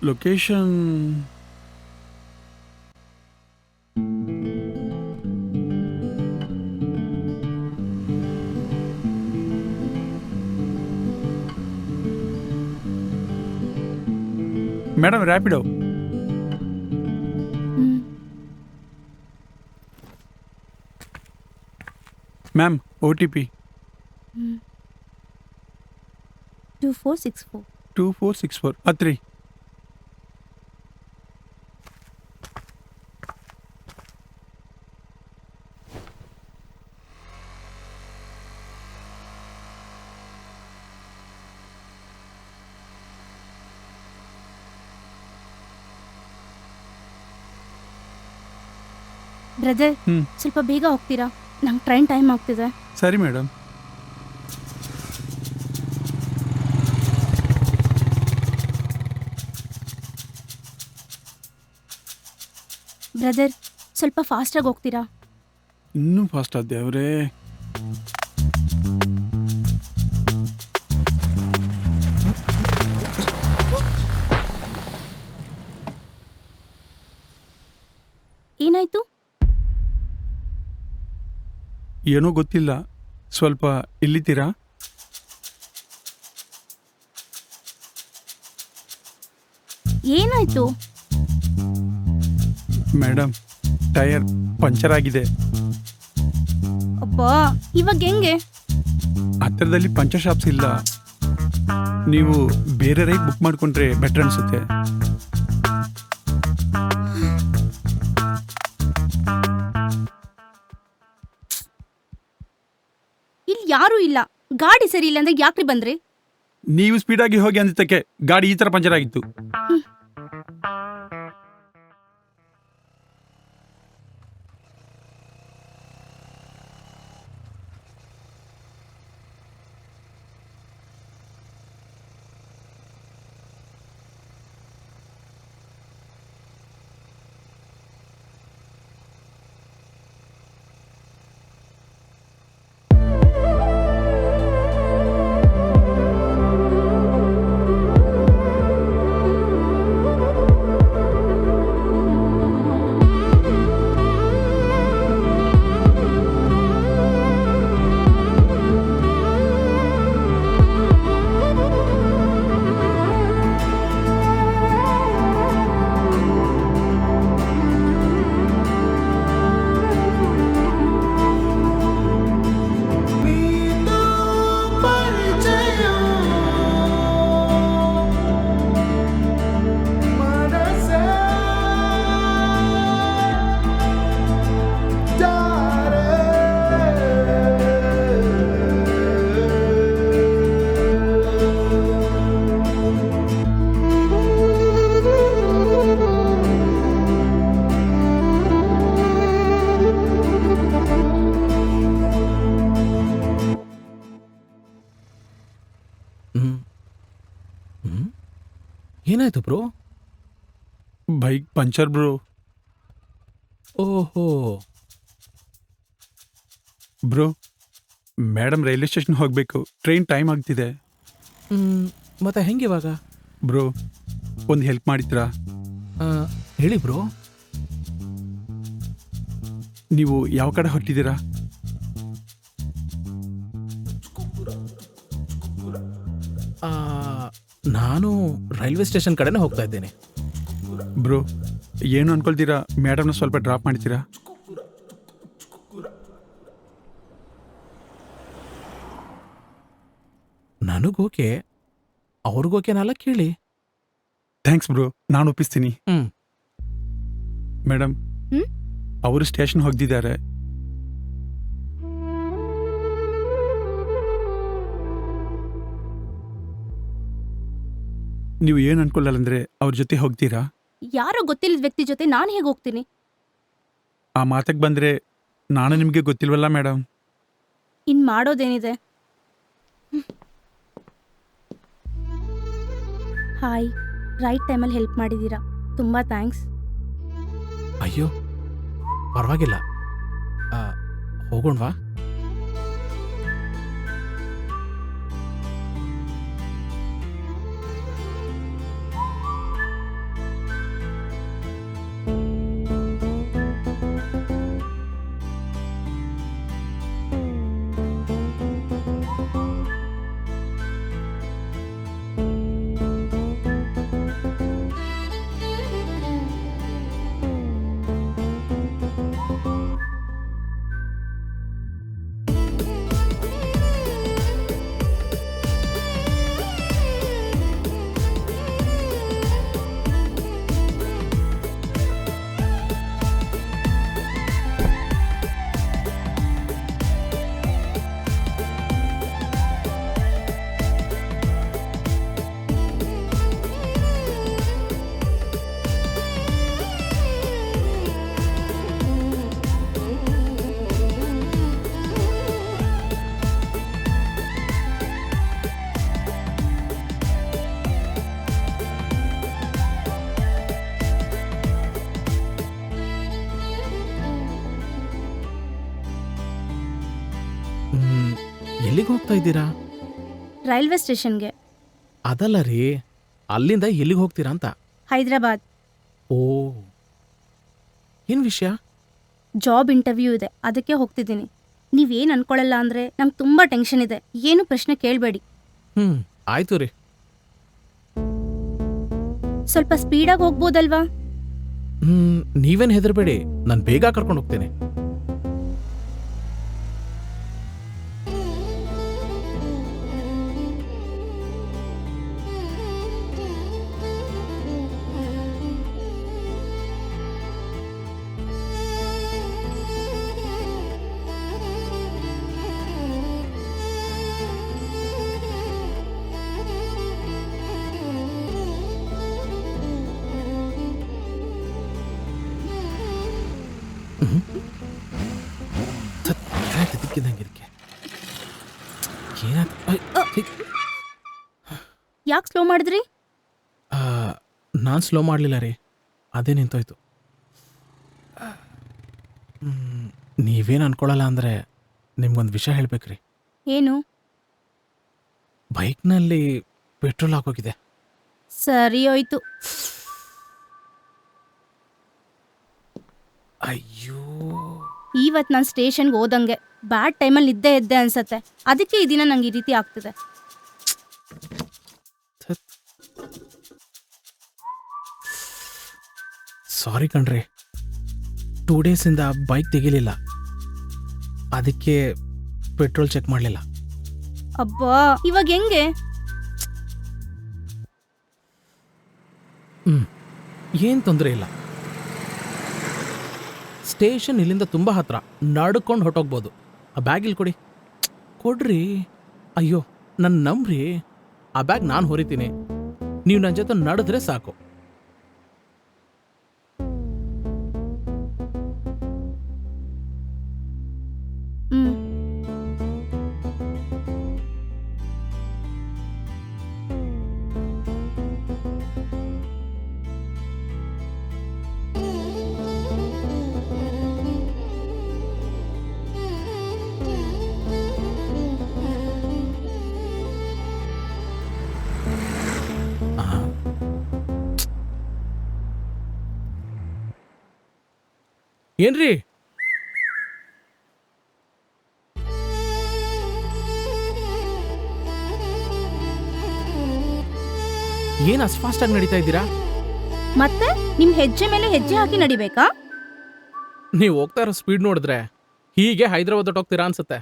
Location madam Rapido. Ma'am OTP 2464. 2464 ಹತ್ರಿ. Brother, ಸ್ವಲ್ಪ ಬೇಗ ಹೋಗ್ತೀರಾ? ನಂಗೆ ಟ್ರೈನ್ ಟೈಮ್ ಆಗ್ತಿದೆ. ಸರಿ ಮೇಡಮ್. ಬ್ರದರ್, ಸ್ವಲ್ಪ ಫಾಸ್ಟಾಗಿ ಹೋಗ್ತೀರಾ? ಇನ್ನೂ ಫಾಸ್ಟ್ ಆದ್ದೆ ಅವರೇ. ಏನಾಯ್ತು? ಏನೋ ಗೊತ್ತಿಲ್ಲ, ಸ್ವಲ್ಪ ಇಲ್ಲಿದ್ದೀರಾ? ಏನಾಯ್ತು? ಮೇಡಮ್, ಟೈರ್ ಪಂಚರ್ ಆಗಿದೆ. ಅಬ್ಬಾ, ಇವಾಗ ಹೆಂಗೆ? ಹತ್ತಿರದಲ್ಲಿ ಪಂಚರ್ ಶಾಪ್ಸ್ ಇಲ್ಲ. ನೀವು ಬೇರೆ ರೈಡ್ ಬುಕ್ ಮಾಡ್ಕೊಂಡ್ರೆ ಬೆಟರ್ ಅನ್ಸುತ್ತೆ. ಇಲ್ಲಿ ಯಾರೂ ಇಲ್ಲ. ಗಾಡಿ ಸರಿ ಇಲ್ಲ ಅಂದ್ರೆ ಯಾಕ್ರಿ ಬಂದ್ರಿ? ನೀವು ಸ್ಪೀಡಾಗಿ ಹೋಗಿ ಅಂದಿದ್ದಕ್ಕೆ ಗಾಡಿ ಈ ಥರ ಪಂಚರ್ ಆಗಿತ್ತು. ಏನಾಯ್ತು ಬ್ರೋ? Bike puncture bro. ಓಹೋ. ಬ್ರೋ, ಮೇಡಮ್ ರೈಲ್ವೆ ಸ್ಟೇಷನ್ ಹೋಗಬೇಕು. ಟ್ರೈನ್ ಟೈಮ್ ಆಗ್ತಿದೆ. ಮತ್ತೆ ಹೆಂಗಿವಾಗ? ಬ್ರೋ, ಒಂದು ಹೆಲ್ಪ್ ಮಾಡಿದ್ರಾ? ಹೇಳಿ ಬ್ರೋ. ನೀವು ಯಾವ ಕಡೆ ಹೊರಟಿದ್ದೀರಾ? ನಾನು ರೈಲ್ವೆ ಸ್ಟೇಷನ್ ಕಡೆನೇ ಹೋಗ್ತಾ ಇದ್ದೇನೆ. ಬ್ರೋ, ಏನು ಅನ್ಕೊಳ್ತೀರಾ? ಮೇಡಮ್ನ ಸ್ವಲ್ಪ ಡ್ರಾಪ್ ಮಾಡ್ತೀರಾ? ನನಗೋಕೆ, ಅವ್ರಿಗೋಕೆನಲ್ಲ, ಕೇಳಿ. ಥ್ಯಾಂಕ್ಸ್ ಬ್ರೋ, ನಾನು ಒಪ್ಪಿಸ್ತೀನಿ. ಮೇಡಮ್, ಅವರು ಸ್ಟೇಷನ್ ಹೋಗ್ದಿದ್ದಾರೆ. ನೀವು ಏನು ಅನ್ಕೊಳ್ಳಲ್ಲ ಅಂದ್ರೆ ಅವ್ರ ಜೊತೆ ಹೋಗ್ತೀರಾ? ಯಾರೋ ಗೊತ್ತಿಲ್ಲದ ವ್ಯಕ್ತಿ ಜೊತೆ ನಾನು ಹೇಗೆ ಹೋಗ್ತೀನಿ? ಆ ಮಾತಕ್ಕೆ ಬಂದ್ರೆ ನಾನು ನಿಮಗೆ ಗೊತ್ತಿಲ್ವಲ್ಲ ಮೇಡಮ್. ಇನ್ ಮಾಡೋದೇನಿದೆ? ಹಾಯ್, ರೈಟ್ ಟೈಮಲ್ಲಿ ಹೆಲ್ಪ್ ಮಾಡಿದ್ದೀರಾ, ತುಂಬ ಥ್ಯಾಂಕ್ಸ್. ಅಯ್ಯೋ, ಪರವಾಗಿಲ್ಲ. ಹೋಗೋಣವಾ? ಮ್, ಎಲ್ಲಿಗೆ ಹೋಗ್ತಾ ಇದ್ದೀರಾ? ರೈಲ್ವೆ ಸ್ಟೇಷನ್ಗೆ. ಅದಲ್ಲ ರೀ, ಅಲ್ಲಿಂದ ಎಲ್ಲಿಗೆ ಹೋಗ್ತೀರಾ ಅಂತ. ಹೈದರಾಬಾದ್. ಓ, ಏನ್ ವಿಷಯ? ಜಾಬ್ ಇಂಟರ್ವ್ಯೂ ಇದೆ, ಅದಕ್ಕೆ ಹೋಗ್ತಿದ್ದೀನಿ. ನೀವೇನು ಅನ್ಕೊಳ್ಳಲ್ಲ ಅಂದರೆ ನಂಗೆ ತುಂಬ ಟೆನ್ಷನ್ ಇದೆ. ಏನು ಪ್ರಶ್ನೆ ಕೇಳಬೇಡಿ. ಆಯ್ತು ರೀ. ಸ್ವಲ್ಪ ಸ್ಪೀಡಾಗಿ ಹೋಗ್ಬೋದಲ್ವಾ? ನೀವೇನ್ ಹೆದರ್ಬೇಡಿ, ನಾನು ಬೇಗ ಕರ್ಕೊಂಡು ಹೋಗ್ತೇನೆ. ಯಾಕೆ ಸ್ಲೋ ಮಾಡಿದ್ರಿ? ನಾನು ಸ್ಲೋ ಮಾಡಲಿಲ್ಲ ರೀ, ಅದೇ ನಿಂತೋಯ್ತು. ನೀವೇನು ಅನ್ಕೊಳ್ಳಲ್ಲ ಅಂದರೆ ನಿಮ್ಗೊಂದು ವಿಷಯ ಹೇಳ್ಬೇಕ್ರಿ. ಏನು? ಬೈಕ್ನಲ್ಲಿ ಪೆಟ್ರೋಲ್ ಹಾಕೋಗಿದೆ. ಸರಿ ಹೋಯ್ತು. ಅಯ್ಯೋ, ಇವತ್ತು ನಾನು ಸ್ಟೇಷನ್ಗೆ ಹೋದಂಗೆ ಬ್ಯಾಡ್ ಟೈಮಲ್ಲಿ ಇದ್ದೇ ಎದ್ದೆ ಅನ್ಸತ್ತೆ. ಅದಕ್ಕೆ ಈ ದಿನ ನಂಗೆ ಈ ರೀತಿ ಆಗ್ತಿದೆ. ಸಾರಿ ಕಣ್ರಿ, 2 ಡೇಸಿಂದ ಬೈಕ್ ತೆಗಿಲಿಲ್ಲ, ಅದಕ್ಕೆ ಪೆಟ್ರೋಲ್ ಚೆಕ್ ಮಾಡಲಿಲ್ಲ. ಅಬ್ಬಾ, ಇವಾಗ ಹೆಂಗೆ? ಏನು ತೊಂದರೆ ಇಲ್ಲ. ಸ್ಟೇಷನ್ ಇಲ್ಲಿಂದ ತುಂಬ ಹತ್ರ, ನಡ್ಕೊಂಡು ಹೊಟ್ಟೋಗ್ಬೋದು. ಆ ಬ್ಯಾಗ್ ಇಲ್ಲಿ ಕೊಡಿ. ಕೊಡ್ರಿ. ಅಯ್ಯೋ, ನನ್ನ ನಂಬ್ರಿ, ಆ ಬ್ಯಾಗ್ ನಾನು ಹೊರಿತೀನಿ, ನೀವು ನನ್ನ ಜೊತೆ ನಡೆದ್ರೆ ಸಾಕು. ಏನ್ರಿ? ಏನ್ ಅಷ್ಟು ಫಾಸ್ಟಾಗಿ ನಡೀತಾ ಇದ್ದೀರಾ? ಮತ್ತೆ ನಿಮ್ ಹೆಜ್ಜೆ ಮೇಲೆ ಹೆಜ್ಜೆ ಹಾಕಿ ನಡಿಬೇಕಾ? ನೀವು ಹೋಗ್ತಾ ಇರೋ ಸ್ಪೀಡ್ ನೋಡಿದ್ರೆ ಹೀಗೆ ಹೈದರಾಬಾದ್ ಹೊಟ್ಟೋಗ್ತೀರಾ ಅನ್ಸುತ್ತೆ.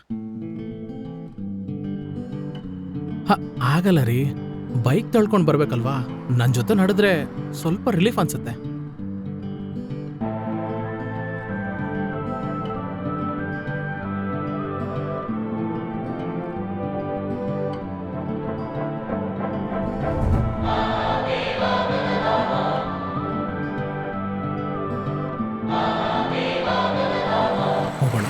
ಆಗಲ್ಲ ರೀ, ಬೈಕ್ ತಳ್ಕೊಂಡು ಬರ್ಬೇಕಲ್ವಾ, ನನ್ನ ಜೊತೆ ನಡೆದ್ರೆ ಸ್ವಲ್ಪ ರಿಲೀಫ್ ಅನ್ಸುತ್ತೆ. ಹೋಗೋಣ.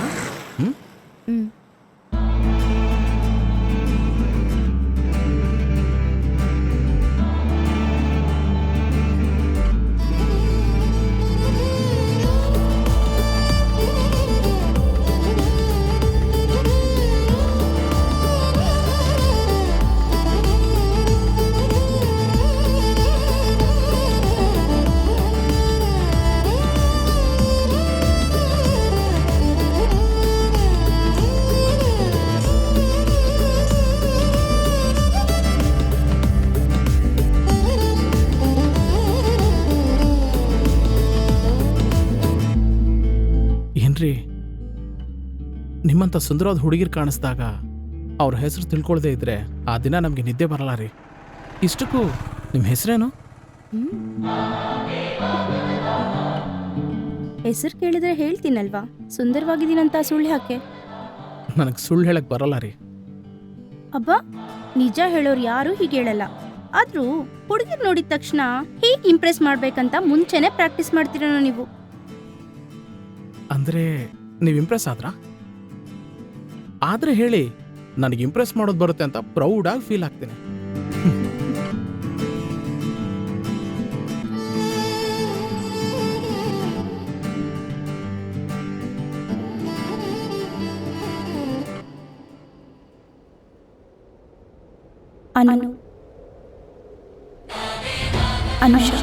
ಏನ್ರಿ, ನಿಮ್ಮಂಥ ಸುಂದರವಾದ ಹುಡುಗಿರ್ ಕಾಣಿಸ್ದಾಗ ಅವ್ರ ಹೆಸರು ತಿಳ್ಕೊಳ್ದೇ ಇದ್ರೆ ಆ ದಿನ ನಮಗೆ ನಿದ್ದೆ ಬರಲ್ಲ ರೀ. ಇಷ್ಟಕ್ಕೂ ನಿಮ್ಮ ಹೆಸರೇನು? ಹೆಸರು ಕೇಳಿದ್ರೆ ಹೇಳ್ತೀನಲ್ವಾ, ಸುಂದರವಾಗಿದ್ದೀನಂತ ಸುಳ್ಳು ಯಾಕೆ? ನನಗೆ ಸುಳ್ಳು ಹೇಳಕ್ ಬರಲ್ಲ ರೀ. ಅಬ್ಬಾ, ನಿಜ ಹೇಳೋರು ಯಾರು ಹೀಗೆ ಹೇಳಲ್ಲ. ಆದ್ರೂ ಹುಡುಗಿರ್ ನೋಡಿದ ತಕ್ಷಣ ಹೇಗೆ ಇಂಪ್ರೆಸ್ ಮಾಡ್ಬೇಕಂತ ಮುಂಚೆನೆ ಪ್ರಾಕ್ಟೀಸ್ ಮಾಡ್ತೀರೇನೋ ನೀವು. ಅಂದ್ರೆ ನೀವು ಇಂಪ್ರೆಸ್ ಆದ್ರೆ ಹೇಳಿ, ನನಗೆ ಇಂಪ್ರೆಸ್ ಮಾಡೋದು ಬರುತ್ತೆ ಅಂತ ಪ್ರೌಡಾಗಿ ಫೀಲ್ ಆಗ್ತೀನಿ. ಅನು ಅನುಷಾ.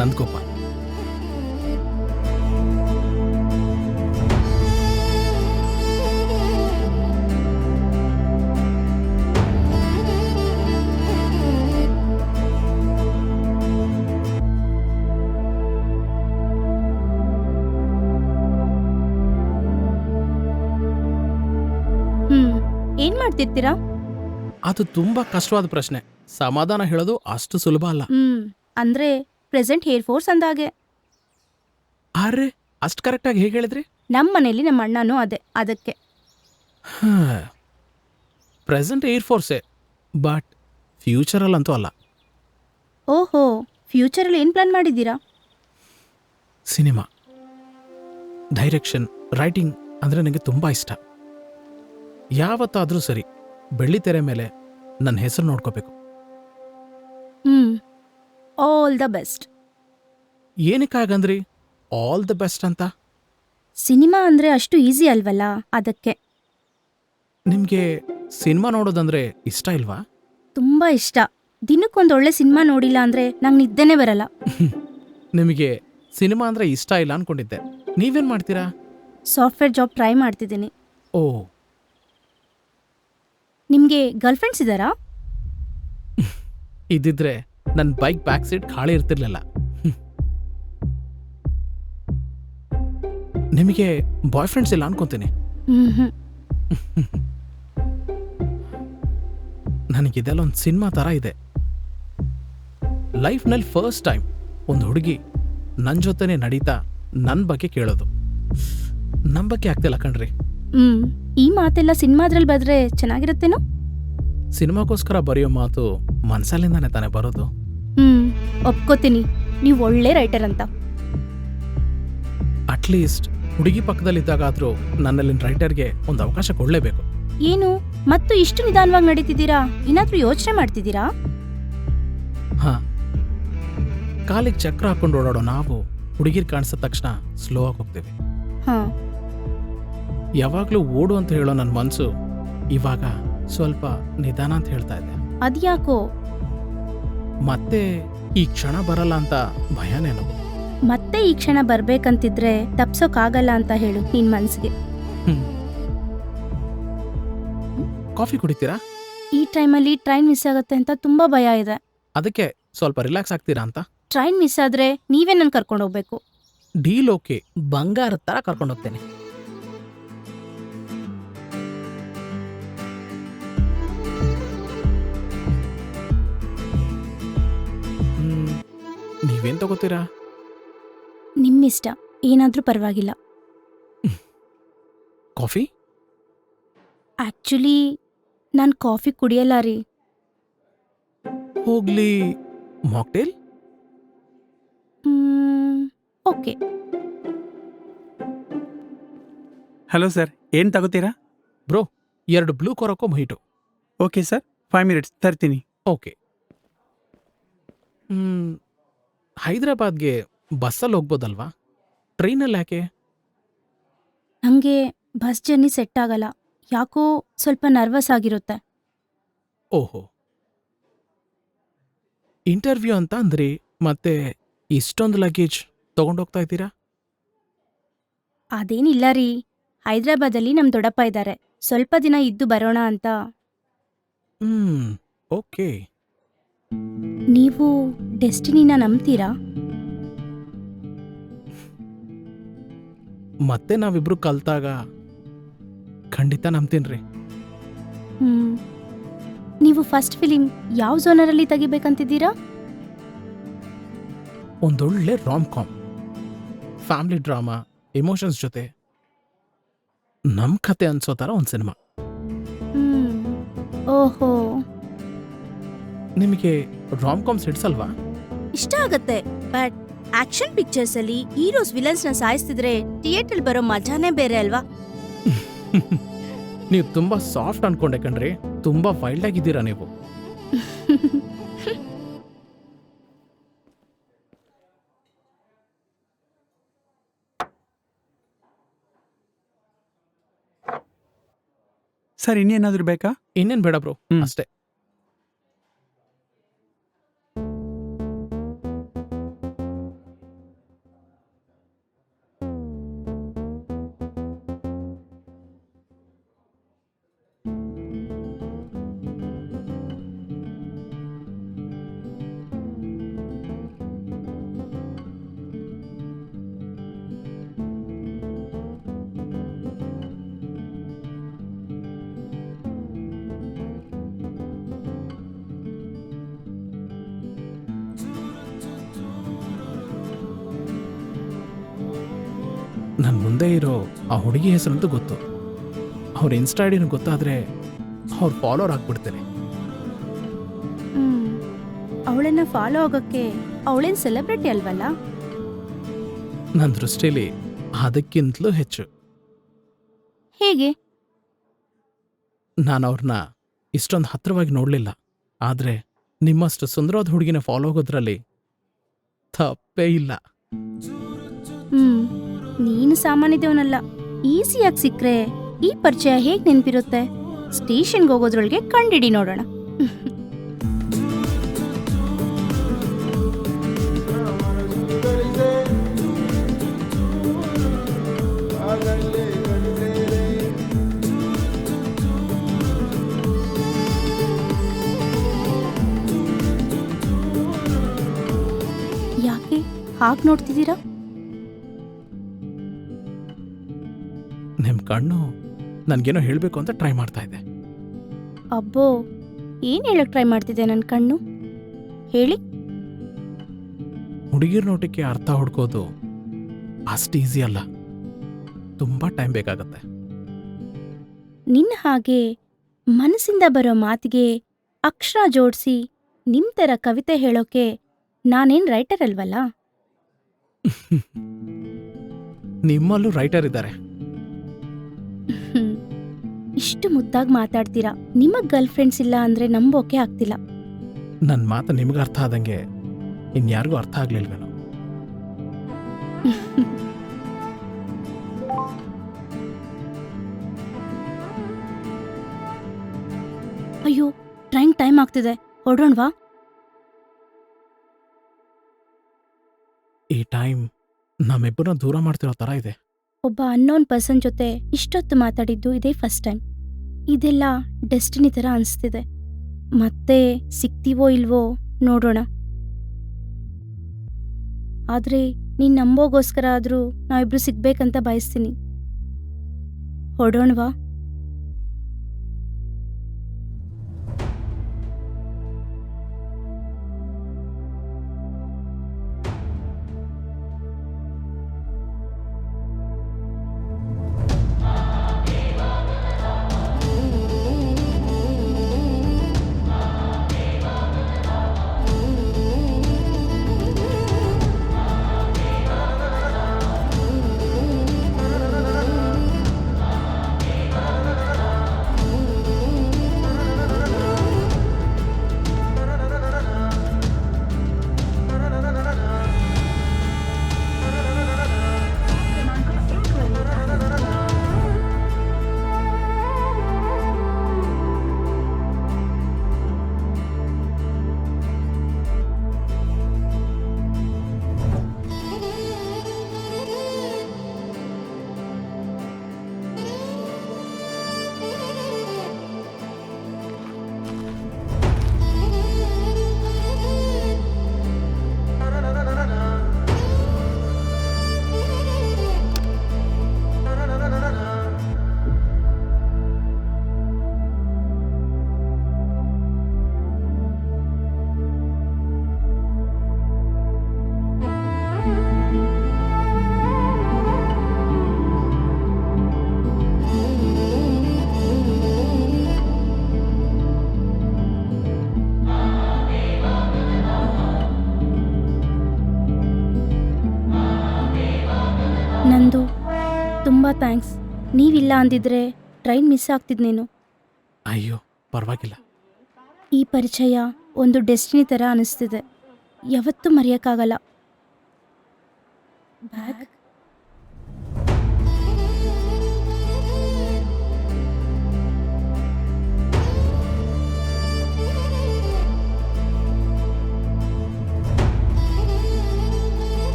ನಂದಗೋಪಾಲ್. ಏನ್ ಮಾಡ್ತಿರ್ತೀರಾ? ಅದು ತುಂಬಾ ಕಷ್ಟವಾದ ಪ್ರಶ್ನೆ. ಸಮಾಧಾನ ಹೇಳೋದು ಅಷ್ಟು ಸುಲಭ ಅಲ್ಲ. ಅಂದ್ರೆ ಪ್ರೆಸೆಂಟ್ ಹೇರ್ ಫೋರ್ಸ್ ಅಂದಾಗೆ. ಅರೆ, ಅಷ್ಟು ಕರೆಕ್ಟಾಗಿ ಹೇಗೆ ಹೇಳಿದ್ರಿ? ನಮ್ಮ ಮನೇಲಿ ನಮ್ಮ ಅಣ್ಣನೂ ಅದೇ, ಅದಕ್ಕೆ. ಪ್ರೆಸೆಂಟ್ ಏರ್ ಫೋರ್ಸೇ, ಬಟ್ ಫ್ಯೂಚರಲ್ಲಂತೂ ಅಲ್ಲ. ಓಹೋ, ಫ್ಯೂಚರಲ್ಲಿ ಏನು ಪ್ಲಾನ್ ಮಾಡಿದ್ದೀರಾ? ಸಿನಿಮಾ, ಡೈರೆಕ್ಷನ್, ರೈಟಿಂಗ್ ಅಂದರೆ ನನಗೆ ತುಂಬ ಇಷ್ಟ. ಯಾವತ್ತಾದರೂ ಸರಿ, ಬೆಳ್ಳಿ ತೆರೆ ಮೇಲೆ ನನ್ನ ಹೆಸರು ನೋಡ್ಕೋಬೇಕು. All the best. ಏನಕ್ಕಾಗಂದ್ರಿ ಆಲ್ ದ ಬೆಸ್ಟ್ ಅಂತ? ಸಿನಿಮಾ ಅಂದ್ರೆ ಅಷ್ಟು ಈಸಿ ಅಲ್ವಲ್ಲ, ಅದಕ್ಕೆ. ನಿಮಗೆ ಸಿನಿಮಾ ನೋಡೋದಂದ್ರೆ ಇಷ್ಟ ಇಲ್ವಾ? ತುಂಬಾ ಇಷ್ಟ. ದಿನಕ್ಕೊಂದು ಒಳ್ಳೆ ಸಿನಿಮಾ ನೋಡಿಲ್ಲ ಅಂದ್ರೆ ನಂಗೆ ನಿದ್ದೆನೇ ಬರಲ್ಲ. ನಿಮಗೆ ಸಿನಿಮಾ ಅಂದ್ರೆ ಇಷ್ಟ ಇಲ್ಲ ಅನ್ಕೊಂಡಿದ್ದೆ. ನೀವೇನ್ ಮಾಡ್ತೀರಾ? ಸಾಫ್ಟ್ವೇರ್ ಜಾಬ್ ಟ್ರೈ ಮಾಡ್ತಿದ್ದೀನಿ. ಓ, ನಿಮ್ಗೆ ಗರ್ಲ್ ಫ್ರೆಂಡ್ಸ್ ಇದ್ದಾರಾ? ಇದ್ದಿದ್ರೆ ನನ್ನ ಬೈಕ್ ಬ್ಯಾಕ್ ಸೀಟ್ ಖಾಲಿ ಇರ್ತಿರ್ಲಿಲ್ಲ. ನಿಮಗೆ ಬಾಯ್ ಫ್ರೆಂಡ್ಸ್ ಇಲ್ಲ ಅನ್ಕೊಂತೀನಿ. ನನಗಿದೆಲ್ಲ ಒಂದು ಸಿನಿಮಾ ಥರ ಇದೆ. ಲೈಫ್ನಲ್ಲಿ ಫಸ್ಟ್ ಟೈಮ್ ಒಂದು ಹುಡುಗಿ ನನ್ನ ಜೊತೆನೆ ನಡೀತಾ ನನ್ನ ಬಗ್ಗೆ ಕೇಳೋದು. ನಂಬಕ್ಕೆ ಆಗ್ತಿಲ್ಲ ಕಣ್ರಿ. ಈ ಮಾತೆಲ್ಲ ಸಿನಿಮಾದ್ರಲ್ಲಿ ಬಂದ್ರೆ ಚೆನ್ನಾಗಿರುತ್ತೇನೋ? ಸಿನಿಮಾಗೋಸ್ಕರ ಬರೆಯೋ ಮಾತು ಮನ್ಸಲ್ಲಿಂದಾನೆ ತಾನೇ ಬರೋದು. ಒಪ್ಕೋತೀನಿ, ನೀವು ಒಳ್ಳೆ ರೈಟರ್ ಅಂತ. ಅಟ್ಲೀಸ್ಟ್ ಹುಡುಗಿ ಪಕ್ಕದಲ್ಲಿದ್ದಾಗಾದ್ರೂ ನನ್ನಲ್ಲಿನ ರೈಟರ್ಗೆ ಒಂದು ಅವಕಾಶ ಕೊಡಲೇಬೇಕು. ಏನು ಮತ್ತು ಇಷ್ಟು ನಿಧಾನವಾಗಿ ನಡೀತಿದ್ದೀರಾ? ಏನಾದ್ರೂ ಯೋಚನೆ ಮಾಡ್ತಿದ್ದೀರಾ? ಹಾ, ಕಾಲಿಗೆ ಚಕ್ರ ಹಾಕೊಂಡು ಓಡಾಡೋ ನಾವು ಹುಡುಗಿರ್ ಕಾಣಿಸಿದ ತಕ್ಷಣ ಸ್ಲೋ ಆಗಿ ಹೋಗ್ತೀವಿ. ಯಾವಾಗ್ಲೂ ಓಡು ಅಂತ ಹೇಳೋ ನನ್ನ ಮನ್ಸು ಇವಾಗ ಸ್ವಲ್ಪ ನಿಧಾನ ಅಂತ ಹೇಳ್ತಾ ಇದೆ. ಅದ್ಯಾಕೋ? ಮತ್ತೆ ಈ ಕ್ಷಣ ಬರಲ್ಲ ಅಂತ ಭಯನೇನು? ಮತ್ತೆ ಈ ಕ್ಷಣ ಬರ್ಬೇಕಂತಿದ್ರೆ ತಪ್ಸೋಕಾಗಲ್ಲ ಅಂತ ಹೇಳು ನಿನ್ ಮನ್ಸಿಗೆ. ಕಾಫಿ ಕುಡಿತೀರಾ? ಈ ಟೈಮಲ್ಲಿ ಟ್ರೈನ್ ಮಿಸ್ ಆಗತ್ತೆ ಅಂತ ತುಂಬಾ ಭಯ ಇದೆ. ಅದಕ್ಕೆ ಸ್ವಲ್ಪ ರಿಲ್ಯಾಕ್ಸ್ ಆಗ್ತೀರಾ ಅಂತ. ಟ್ರೈನ್ ಮಿಸ್ ಆದ್ರೆ ನೀವೇ ನನ್ ಕರ್ಕೊಂಡು ಹೋಗ್ಬೇಕು. ಡೀಲ್ ಓಕೆ, ಬಂಗಾರದ ತರ ಕರ್ಕೊಂಡು ಹೋಗ್ತೇನೆ. ನೀವೇನ್ ತಗೋತೀರಾ? ನಿಮ್ಮಿಷ್ಟ, ಏನಾದ್ರೂ ಪರವಾಗಿಲ್ಲ. ಕಾಫಿ? ಆಕ್ಚುಲಿ ನಾನ್ ಕಾಫಿ ಕುಡಿಯಲ್ಲ ರೀ. ಹೋಗ್ಲಿ, ಮಾಕ್ಟೇಲ್? ಓಕೆ. ಹಲೋ ಸರ್, ಏನು ತಗೋತೀರಾ? Bro, 2 blue curacao mojito. Okay sir, 5 minutes ತರ್ತೀನಿ. ಓಕೆ. ಹೈದರಾಬಾದ್ಗೆ ಬಸ್ಸಲ್ಲಿ ಹೋಗ್ಬೋದಲ್ವಾ? ಟ್ರೈನಲ್ಲಿ ಯಾಕೆ? ನಂಗೆ ಬಸ್ ಜರ್ನಿ ಸೆಟ್ ಆಗಲ್ಲ. ಯಾಕೋ ಸ್ವಲ್ಪ ನರ್ವಸ್ ಆಗಿರುತ್ತೆ. ಓಹೋ, ಇಂಟರ್ವ್ಯೂ ಅಂತ ಅಂದ್ರಿ, ಮತ್ತೆ ಇಷ್ಟೊಂದು ಲಗೇಜ್ ತಗೊಂಡೋಗ್ತಾ ಇದ್ದೀರಾ? ಅದೇನಿಲ್ಲ ರೀ, ಹೈದರಾಬಾದಲ್ಲಿ ನಮ್ ದೊಡ್ಡಪ್ಪ ಇದ್ದಾರೆ. ಸ್ವಲ್ಪ ದಿನ ಇದ್ದು ಬರೋಣ ಅಂತ. ಓಕೆ. ನೀವು ಡೆಸ್ಟಿನಿನ ನಂಬ್ತೀರಾ? ಮತ್ತೆ ನಾವಿಬ್ರು ಕಲ್ತಾಗ ಖಂಡಿತ ನಂಬ್ತೀನ್ರಿ. ನೀವು ಫಸ್ಟ್ ಫಿಲಿಂ ಯಾವ ಝೋನರಲ್ಲಿ ತೆಗಿಬೇಕಂತಿದ್ದೀರಾ? ಒಂದೊಳ್ಳೆ rom com, family drama, emotions ಜೊತೆ ನಮ್ ಕತೆ ಅನ್ಸೋ ಥರ ಒಂದು ಸಿನಿಮಾ. ಓಹೋ, ನಿಮಗೆ ರಾಮ್ ಕಾಮ್ಸ್ ಹಿಡ್ಸಲ್ವಾ? ಇಷ್ಟ ಆಗತ್ತೆ, ಬಟ್ ಆಕ್ಷನ್ ಪಿಕ್ಚರ್ಸ್ ಅಲ್ಲಿ ಹೀರೋಸ್ ವಿಲನ್ಸ್ ನ ಸಾಯಿಸ್ತಿದ್ರೆ ಥಿಯೇಟರ್ ಬರೋ ಮಜಾನೇ ಬೇರೆ ಅಲ್ವಾ? ನೀವು ತುಂಬಾ ಸಾಫ್ಟ್ ಅನ್ಕೊಂಡೆ ಕಣ್ರಿ, ತುಂಬಾ ವೈಲ್ಡ್ ಆಗಿದ್ದೀರಾ ನೀವು. ಸರ್ ಇನ್ನೇನಾದ್ರೂ ಬೇಕಾ? ಇನ್ನೇನ್ ಬೇಡ ಬ್ರೋ, ಹ್ಮ್. ಅಷ್ಟೇ. ನನ್ನ ಮುಂದೆ ಇರೋ ಆ ಹುಡುಗಿ ಹೆಸರಂತೂ ಗೊತ್ತು. ಅವ್ರ ಇನ್ಸ್ಟಾ ಐಡಿನ ಗೊತ್ತಾದ್ರೆ ಅವ್ರ ಫಾಲೋವರ್ ಆಗ್ಬಿಡ್ತೇನೆ. ಅವಳನ್ನ ಫಾಲೋ ಆಗೋಕ್ಕೆ ಅವಳೇನ್ ಸೆಲೆಬ್ರಿಟಿ ಅಲ್ವಲ್ಲ? ನನ್ನ ದೃಷ್ಟಿಲಿ ಅದಕ್ಕಿಂತಲೂ ಹೆಚ್ಚು. ಹೇಗೆ? ನಾನು ಅವ್ರನ್ನ ಇಷ್ಟೊಂದು ಹತ್ರವಾಗಿ ನೋಡಲಿಲ್ಲ, ಆದರೆ ನಿಮ್ಮಷ್ಟು ಸುಂದರವಾದ ಹುಡುಗಿನ ಫಾಲೋ ಆಗೋದ್ರಲ್ಲಿ ತಪ್ಪೇ ಇಲ್ಲ. ನೀನು ಸಾಮಾನ್ಯದವನಲ್ಲ. ಈಸಿಯಾಗಿ ಸಿಕ್ಕ್ರೆ ಈ ಪರಿಚಯ ಹೇಗ್ ನೆನ್ಪಿರುತ್ತೆ? ಸ್ಟೇಷನ್ಗೆ ಹೋಗೋದ್ರೊಳಗೆ ಕಂಡಿಡಿ ನೋಡೋಣ. ಯಾಕೆ ಹಾಗೆ ನೋಡ್ತಿದ್ದೀರಾ? ನಿಮ್ಮ ಕಣ್ಣು ನನ್ಗೇನೋ ಹೇಳಬೇಕು ಅಂತ ಟ್ರೈ ಮಾಡ್ತಾ ಇದೆ. ಅಬ್ಬೋ, ಏನ್ ಹೇಳಕ್ ಟ್ರೈ ಮಾಡ್ತಿದ್ದೆ ನನ್ನ ಕಣ್ಣು? ಹೇಳಿ. ಹುಡುಗಿರ್ ನೋಟಕ್ಕೆ ಅರ್ಥ ಹುಡ್ಕೋದು ಅಷ್ಟು ಈಸಿ ಅಲ್ಲ, ತುಂಬಾ ಟೈಮ್ ಬೇಕಾಗತ್ತೆ. ನಿನ್ನ ಹಾಗೆ ಮನಸ್ಸಿಂದ ಬರೋ ಮಾತಿಗೆ ಅಕ್ಷರ ಜೋಡಿಸಿ ನಿಮ್ ಥರ ಕವಿತೆ ಹೇಳೋಕೆ ನಾನೇನ್ ರೈಟರ್ ಅಲ್ವಲ್ಲ? ನಿಮ್ಮಲ್ಲೂ ರೈಟರ್ ಇದ್ದಾರೆ. ಇಷ್ಟು ಮುದ್ದಾಗಿ ಮಾತಾಡ್ತೀರಾ. ನಿಮಗ್ ಗರ್ಲ್ ಫ್ರೆಂಡ್ಸ್ ಇಲ್ಲ ಅಂದ್ರೆ ನಂಬೋಕೆ ಆಗ್ತಿಲ್ಲ. ನನ್ನ ಮಾತು ನಿಮ್ಗೆ ಅರ್ಥ ಆದಂಗೆ ಇನ್ಯಾರಿಗೂ ಅರ್ಥ ಆಗ್ಲಿಲ್ವೇನೋ. ಅಯ್ಯೋ, ಟ್ರೈನ್ ಟೈಮ್ ಆಗ್ತಿದೆ, ಹೊರಡೋಣವಾ? ಈ ಟೈಮ್ ನಮ್ಮಿಬ್ಬರನ್ನ ದೂರ ಮಾಡ್ತಿರೋ ತರ ಇದೆ. ಒಬ್ಬ ಅನ್ನೋನ್ ಪರ್ಸನ್ ಜೊತೆ ಇಷ್ಟೊತ್ತು ಮಾತಾಡಿದ್ದು ಇದೇ ಫಸ್ಟ್ ಟೈಮ್. ಇದೆಲ್ಲ ಡೆಸ್ಟಿನಿ ಥರ ಅನಿಸ್ತಿದೆ. ಮತ್ತೆ ಸಿಗ್ತೀವೋ ಇಲ್ವೋ ನೋಡೋಣ. ಆದ್ರೆ ನೀನ್ ನಂಬೋಗೋಸ್ಕರ ಆದ್ರೂ ನಾವಿಬ್ರು ಸಿಗ್ಬೇಕಂತ ಬಯಸ್ತೀನಿ. ಹೊರಡೋಣವಾ? ನಂದು ತುಂಬ ಥ್ಯಾಂಕ್ಸ್. ನೀವಿಲ್ಲ ಅಂದಿದ್ರೆ ಟ್ರೈನ್ ಮಿಸ್ ಆಗ್ತಿದ್ನೇನು. ಅಯ್ಯೋ ಪರವಾಗಿಲ್ಲ. ಈ ಪರಿಚಯ ಒಂದು ಡೆಸ್ಟಿನಿ ಥರ ಅನಿಸ್ತಿದೆ. ಯಾವತ್ತೂ ಮರೆಯೋಕ್ಕಾಗಲ್ಲ. ಬ್ಯಾಗ್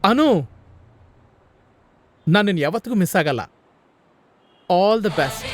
ಅನು, ನಾನು ನಿನ್ನ ಯಾವತ್ತಿಗೂ ಮಿಸ್ ಆಗಲ್ಲ. All the best.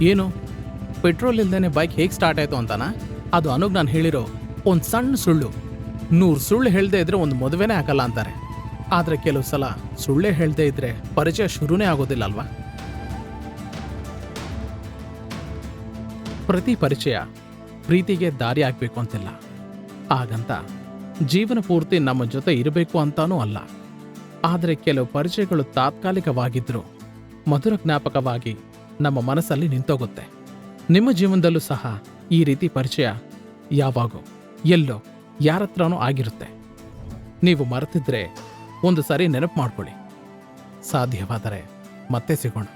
ಏನು, ಪೆಟ್ರೋಲ್ ಇಲ್ದೇನೆ ಬೈಕ್ ಹೇಗೆ ಸ್ಟಾರ್ಟ್ ಆಯಿತು ಅಂತಾನ? ಅದು ಅನುಗ್ ನಾನು ಹೇಳಿರೋ ಒಂದು ಸಣ್ಣ ಸುಳ್ಳು. 100 ಸುಳ್ಳು ಹೇಳದೇ ಇದ್ರೆ ಒಂದು ಮದುವೆನೇ ಆಗಲ್ಲ ಅಂತಾರೆ. ಆದರೆ ಕೆಲವು ಸಲ ಸುಳ್ಳೇ ಹೇಳದೇ ಇದ್ರೆ ಪರಿಚಯ ಶುರುನೇ ಆಗೋದಿಲ್ಲ ಅಲ್ವಾ? ಪ್ರತಿ ಪರಿಚಯ ಪ್ರೀತಿಗೆ ದಾರಿ ಆಗಬೇಕು ಅಂತಿಲ್ಲ. ಹಾಗಂತ ಜೀವನ ಪೂರ್ತಿ ನಮ್ಮ ಜೊತೆ ಇರಬೇಕು ಅಂತಾನೂ ಅಲ್ಲ. ಆದರೆ ಕೆಲವು ಪರಿಚಯಗಳು ತಾತ್ಕಾಲಿಕವಾಗಿದ್ದರೂ ಮಧುರ ಜ್ಞಾಪಕವಾಗಿ ನಮ್ಮ ಮನಸ್ಸಲ್ಲಿ ನಿಂತೋಗುತ್ತೆ. ನಿಮ್ಮ ಜೀವನದಲ್ಲೂ ಸಹ ಈ ರೀತಿ ಪರಿಚಯ ಯಾವಾಗೋ ಎಲ್ಲೋ ಯಾರತ್ರನೂ ಆಗಿರುತ್ತೆ. ನೀವು ಮರೆತಿದ್ರೆ ಒಂದು ಸಾರಿ ನೆನಪು ಮಾಡ್ಕೊಳ್ಳಿ. ಸಾಧ್ಯವಾದರೆ ಮತ್ತೆ ಸಿಗೋಣ.